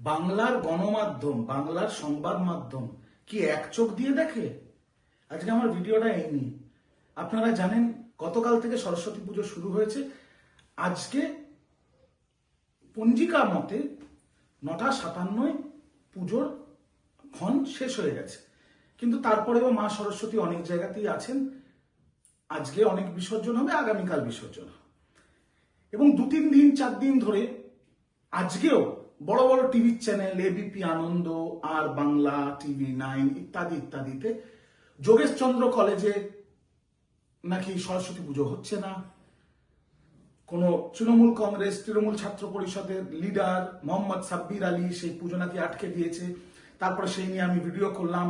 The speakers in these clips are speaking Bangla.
বাংলার গণমাধ্যম, বাংলার সংবাদ মাধ্যম কি এক চোখ দিয়ে দেখে? আজকে আমার ভিডিওটা এই নিয়ে। আপনারা জানেন গতকাল থেকে সরস্বতী পুজো শুরু হয়েছে। আজকে পঞ্জিকা মতে ৯:৫৭ পুজোর ক্ষণ শেষ হয়ে গেছে, কিন্তু তারপরেও মা সরস্বতী অনেক জায়গাতেই আছেন। আজকে অনেক বিসর্জন হবে, আগামীকাল বিসর্জন হবে, এবং ২-৩ দিন ৪ দিন ধরে আজকেও বড় বড় টিভি চ্যানেল এবিপি আনন্দ, আর বাংলা, TV9 ইত্যাদি ইত্যাদিতে যোগেশচন্দ্র কলেজে নাকি সরস্বতী পুজো হচ্ছে না। কোনো তৃণমূল কংগ্রেস, তৃণমূল ছাত্র পরিষদের লিডার মোহাম্মদ সাব্বির আলী সেই পুজো নাকি আটকে দিয়েছে। তারপরে সেই নিয়ে আমি ভিডিও করলাম,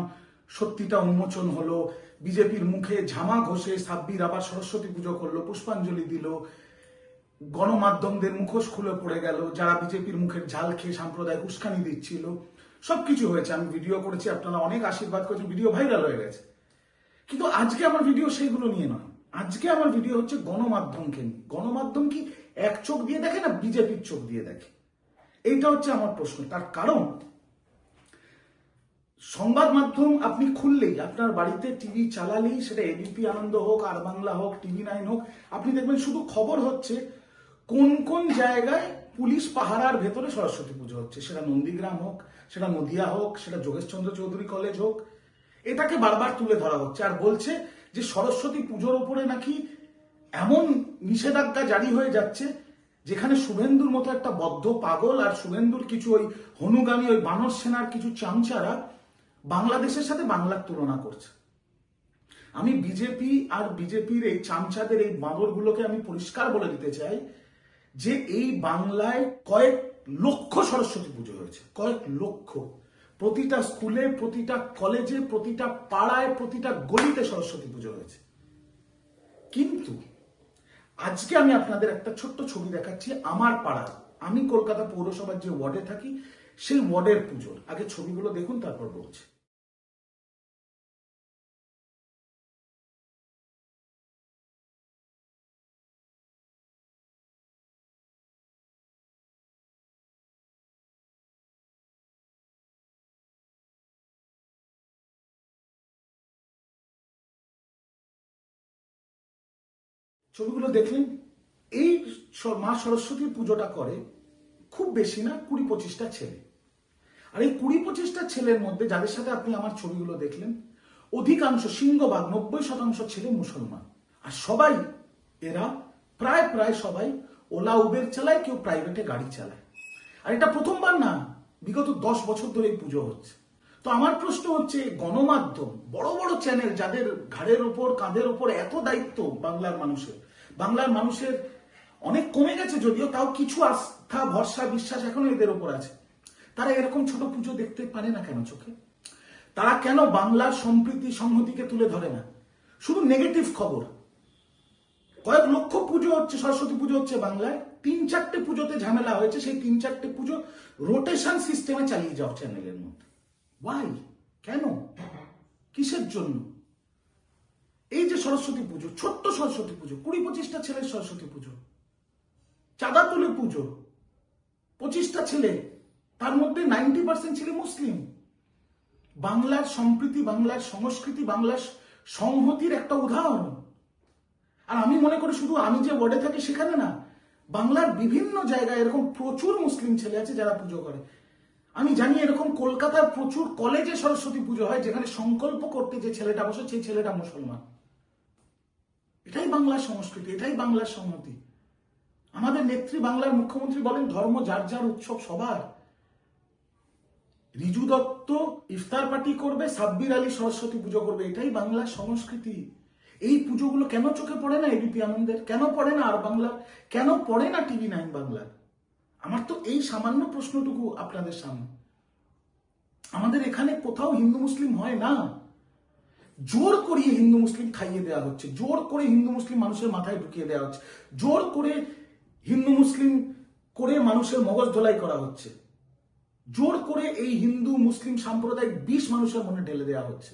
সত্যিটা উন্মোচন হলো। বিজেপির মুখে ঝামা ঘষে সাব্বির আবার সরস্বতী পুজো করলো, পুষ্পাঞ্জলি দিল। গণমাধ্যমদের মুখোশ খুলে পড়ে গেল, যারা বিজেপির মুখের ঝাল খেয়ে সাম্প্রদায়িক উস্কানি দিচ্ছিল। সবকিছু হয়েছে, আমি ভিডিও করেছি, আপনারা অনেক আশীর্বাদ করেছেন, ভিডিও ভাইরাল হয়ে গেছে। কিন্তু আজকে আমার ভিডিও সেইগুলো নিয়ে নয়। আজকে আমার ভিডিও হচ্ছে গণমাধ্যমকে নিয়ে। গণমাধ্যম কি এক চোখ দিয়ে দেখে না বিজেপির চোখ দিয়ে দেখে? এইটা হচ্ছে আমার প্রশ্ন। তার কারণ সংবাদ মাধ্যম আপনি খুললেই, আপনার বাড়িতে টিভি চালালেই, সেটা এবিপি আনন্দ হোক, আর বাংলা হোক, TV9 হোক, আপনি দেখবেন শুধু খবর হচ্ছে কোন কোন জায়গায় পুলিশ পাহারার ভেতরে সরস্বতী পুজো হচ্ছে। সেটা নন্দীগ্রাম হোক, সেটা নদিয়া হোক, সেটা যোগেশচন্দ্র চৌধুরী কলেজ হোক, এটাকে বারবার তুলে ধরা হচ্ছে। আর বলছে যে সরস্বতী পুজোর উপরে নাকি এমন নিষেধাজ্ঞা জারি হয়ে যাচ্ছে যেখানে শুভেন্দুর মতো একটা বদ্ধ পাগল আর শুভেন্দুর কিছু ওই হনুগামী ওই বানর সেনার কিছু চামচারা বাংলাদেশের সাথে বাংলার তুলনা করছে। আমি বিজেপি আর বিজেপির এই চামচাদের এই বাঁদরগুলোকে আমি পরিষ্কার বলে দিতে চাই যে এই বাংলায় কয়েক লক্ষ সরস্বতী পুজো হয়েছে, কয়েক লক্ষ। প্রতিটা স্কুলে, প্রতিটা কলেজে, প্রতিটা পাড়ায়, প্রতিটা গলিতে সরস্বতী পুজো হয়েছে। কিন্তু আজকে আমি আপনাদের একটা ছোট্ট ছবি দেখাচ্ছি আমার পাড়ার। আমি কলকাতা পৌরসভার যে ওয়ার্ডে থাকি সেই ওয়ার্ডের পুজোর। আগে ছবিগুলো দেখুন, তারপর বলছি। ছবিগুলো দেখলেন, এই মা সরস্বতীর পুজোটা করে খুব বেশি না 20-25টা ছেলে। আর এই 20-25টা ছেলের মধ্যে যাদের সাথে আপনি আমার ছবিগুলো দেখলেন, অধিকাংশ, সিংহভাগ 90% ছেলে মুসলমান। আর সবাই, এরা প্রায় প্রায় সবাই ওলা উবের চালায়, কেউ প্রাইভেটে গাড়ি চালায়। আর এটা প্রথমবার না, বিগত 10 বছর ধরে এই পুজো হচ্ছে। তো আমার প্রশ্ন হচ্ছে, গণমাধ্যম, বড় বড় চ্যানেল, যাদের ঘাড়ের ওপর, কাঁধের ওপর এত দায়িত্ব বাংলার মানুষের অনেক কমে গেছে যদিও, তাও কিছু আস্থা, ভরসা, বিশ্বাস এখনো এদের ওপর আছে। তারা এরকম ছোট পুজো দেখতে পারে না কেন চোখে? তারা কেন বাংলার সম্প্রীতি সংহতিকে তুলে ধরে না? শুধু নেগেটিভ খবর। কয়েক লক্ষ পুজো হচ্ছে, সরস্বতী পুজো হচ্ছে বাংলায়, 3-4টে পুজোতে ঝামেলা হয়েছে, সেই 3-4টে পুজো রোটেশন সিস্টেমে চালিয়ে যাও চ্যানেলের মধ্যে। ওয়াই? কেন? কিসের জন্য? এই যে সরস্বতী পুজো, ছোট্ট সরস্বতী পুজো, 20-25টা ছেলের সরস্বতী পুজো, চাঁদা তুলে পুজো, 25টা ছেলে, তার মধ্যে 90% ছেলে মুসলিম। বাংলার সম্প্রীতি, বাংলার সংস্কৃতি, বাংলার সংহতির একটা উদাহরণ। আর আমি মনে করি শুধু আমি যে ওয়ার্ডে থাকি সেখানে না, বাংলার বিভিন্ন জায়গায় এরকম প্রচুর মুসলিম ছেলে আছে যারা পুজো করে। আমি জানি এরকম কলকাতার প্রচুর কলেজে সরস্বতী পুজো হয় যেখানে সংকল্প করতে যে ছেলেটা বসে, সেই ছেলেটা মুসলমান। এটাই বাংলার সংস্কৃতি, এটাই বাংলার সংহতি। আমাদের নেত্রী, বাংলার মুখ্যমন্ত্রী বলেন ধর্ম যার যার, উৎসব সবার। রিজু দত্ত ইফতার পার্টি করবে, সাব্বির আলী সরস্বতী পুজো করবে, এটাই বাংলার সংস্কৃতি। এই পুজোগুলো কেন চোখে পড়ে না এবিপি আনন্দের? কেন পড়ে না আর বাংলার? কেন পড়ে না TV9 বাংলার? আমার তো এই সামান্য প্রশ্নটুকু আপনাদের সামনে। আমাদের এখানে কোথাও হিন্দু মুসলিম হয় না, জোর করিয়ে হিন্দু মুসলিম খাইয়ে দেওয়া হচ্ছে, জোর করে হিন্দু মুসলিম মানুষের মাথায় ঢুকিয়ে দেওয়া হচ্ছে, জোর করে হিন্দু মুসলিম করে মানুষের মগজ ধোলাই করা হচ্ছে, জোর করে এই হিন্দু মুসলিম সাম্প্রদায়িক বিষ মানুষের মনে ঢেলে দেওয়া হচ্ছে।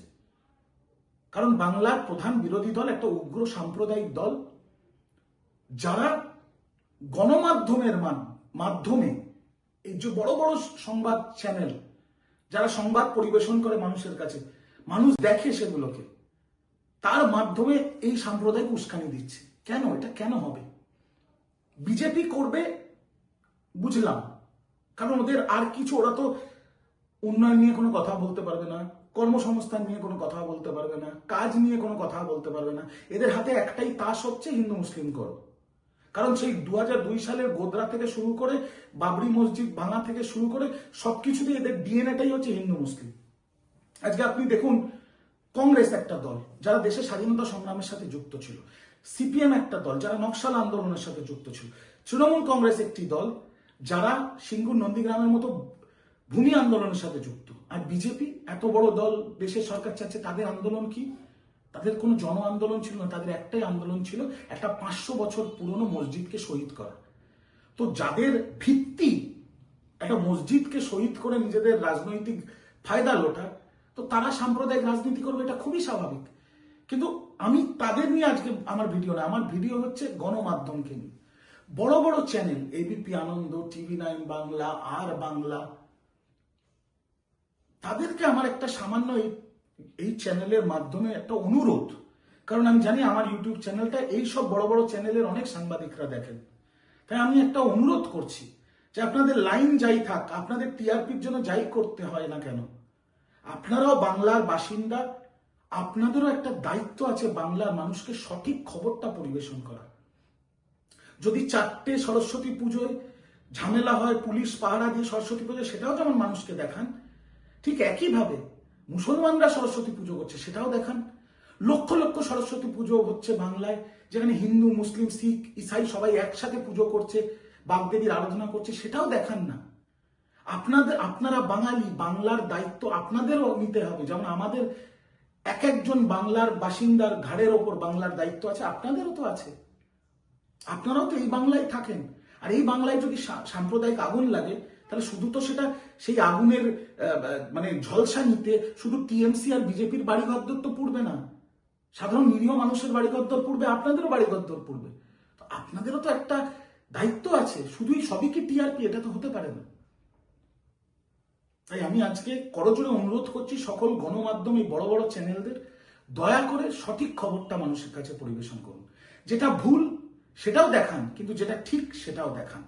কারণ বাংলার প্রধান বিরোধী দল একটা উগ্র সাম্প্রদায়িক দল, যারা গণমাধ্যমের মাধ্যমে এই যে বড় বড় সংবাদ চ্যানেল যারা সংবাদ পরিবেশন করে মানুষের কাছে, মানুষ দেখে সেগুলোকে, তার মাধ্যমে এই সাম্প্রদায়িক উস্কানি দিচ্ছে। কেন? এটা কেন হবে? বিজেপি করবে বুঝলাম, কারণ ওদের আর কিছু, ওরা তো উন্নয়ন নিয়ে কোনো কথা বলতে পারবে না, কর্মসংস্থান নিয়ে কোনো কথা বলতে পারবে না, কাজ নিয়ে কোনো কথা বলতে পারবে না। এদের হাতে একটাই তাস হচ্ছে হিন্দু মুসলিম করো। কারণ সেই 2002 সালের গোদরা থেকে শুরু করে বাবরি মসজিদ ভাঙা থেকে শুরু করে সবকিছুতে এদের ডিএনএটাই হচ্ছে হিন্দু মুসলিম। আজকে আপনি দেখুন, কংগ্রেস একটা দল যারা দেশের স্বাধীনতা সংগ্রামের সাথে যুক্ত ছিল, সিপিএম একটা দল যারা নকশাল আন্দোলনের সাথে যুক্ত ছিল, তৃণমূল কংগ্রেস একটি দল যারা সিঙ্গুর নন্দীগ্রামের মতো ভূমি আন্দোলনের সাথে যুক্ত। আর বিজেপি এত বড় দল, দেশের সরকার চাচ্ছে, তাদের আন্দোলন কি? তাদের কোনো জন আন্দোলন ছিল না, তাদের একটাই আন্দোলন ছিল, একটা 500 বছর পুরনো মসজিদকে শহীদ করা। তো যাদের ভিত্তি একটা মসজিদকে শহীদ করে নিজেদের রাজনৈতিক ফায়দা লোটা, তো তারা সাম্প্রদায়িক রাজনীতি করবে, এটা খুবই স্বাভাবিক। কিন্তু আমি তাদের নিয়ে আজকে আমার ভিডিও না, আমার ভিডিও হচ্ছে গণমাধ্যমকে নিয়ে। বড় বড় চ্যানেল এবিপি আনন্দ, TV9 বাংলা, আর বাংলা, তাদেরকে আমার একটা সামান্য এই চ্যানেলের মাধ্যমে একটা অনুরোধ, কারণ আমি জানি আমার ইউটিউব চ্যানেলটা এই সব বড় বড় চ্যানেলের অনেক সাংবাদিকরা দেখেন, তাই আমি একটা অনুরোধ করছি যে আপনাদের লাইন যাই থাক, আপনাদের টিআরপির জন্য যাই করতে হয় না কেন, আপনারাও বাংলার বাসিন্দা, আপনাদেরও একটা দায়িত্ব আছে বাংলার মানুষকে সঠিক খবরটা পরিবেশন করা। যদি 4টে সরস্বতী পুজোয় ঝামেলা হয়, পুলিশ পাহারা দিয়ে সরস্বতী পুজো, সেটাও যেমন মানুষকে দেখান, ঠিক একইভাবে মুসলমানরা সরস্বতী পুজো করছে সেটাও দেখান। লক্ষ লক্ষ সরস্বতী পুজো হচ্ছে বাংলায়, যেখানে হিন্দু, মুসলিম, শিখ, ইসাই সবাই একসাথে পুজো করছে, বাগদেবীর আরাধনা করছে, সেটাও দেখান না। আপনারা বাঙালি, বাংলার দায়িত্ব আপনাদেরও নিতে হবে। যেমন আমাদের এক একজন বাংলার বাসিন্দার ঘাড়ের ওপর বাংলার দায়িত্ব আছে, আপনাদেরও তো আছে। আপনারাও তো এই বাংলায় থাকেন, আর এই বাংলায় যদি সাম্প্রদায়িক আগুন লাগে, তাহলে শুধু তো সেটা সেই আগুনের মানে ঝলসা নিতে শুধু টিএমসি আর বিজেপির বাড়িঘরদর তো পুড়বে না, সাধারণ নিরীহ মানুষের বাড়িঘরদর পুড়বে, আপনাদেরও বাড়িঘরদর পুড়বে। তো আপনাদেরও তো একটা দায়িত্ব আছে, শুধুই সবই কি টিআরপি? এটা তো হতে পারে না। তাই আমি আজকে করজোড়ে অনুরোধ করছি সকল গণমাধ্যম, এই বড় বড় চ্যানেলদের, দয়া করে সঠিক খবরটা মানুষের কাছে পরিবেশন করুন। যেটা ভুল সেটাও দেখান, কিন্তু যেটা ঠিক সেটাও দেখান।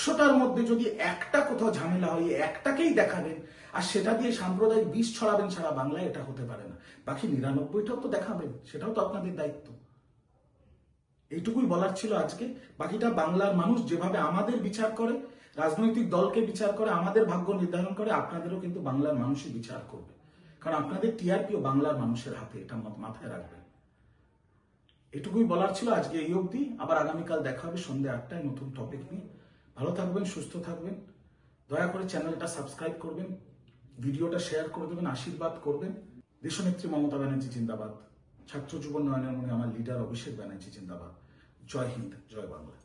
100টার মধ্যে যদি একটা কোথাও ঝামেলা হয়, একটাকেই দেখাবেন আর সেটা দিয়ে সাম্প্রদায়িক বিষ ছড়াবেন সারা বাংলায়, এটা হতে পারে না। বাকি 99টাও তো দেখাবেন, সেটাও তো আপনাদের দায়িত্ব। এইটুকুই বলার ছিল আজকে। বাকিটা বাংলার মানুষ যেভাবে আমাদের বিচার করে, রাজনৈতিক দলকে বিচার করে, আমাদের ভাগ্য নির্ধারণ করে, আপনাদেরও কিন্তু বাংলার মানুষই বিচার করবে। কারণ আপনাদের টিআরপিও বাংলার মানুষের হাতে, এটা মাথায় রাখবেন। এটুকুই বলার ছিল আজকে এই অবধি। আবার আগামীকাল দেখা হবে সন্ধ্যে 8টায় নতুন টপিক নিয়ে। ভালো থাকবেন, সুস্থ থাকবেন। দয়া করে চ্যানেলটা সাবস্ক্রাইব করবেন, ভিডিওটা শেয়ার করে দেবেন, আশীর্বাদ করবেন। দেশনেত্রী মমতা ব্যানার্জি জিন্দাবাদ। ছাত্র যুব নয়নের মনে আমার লিডার অভিষেক ব্যানার্জি জিন্দাবাদ। জয় হিন্দ, জয় বাংলা।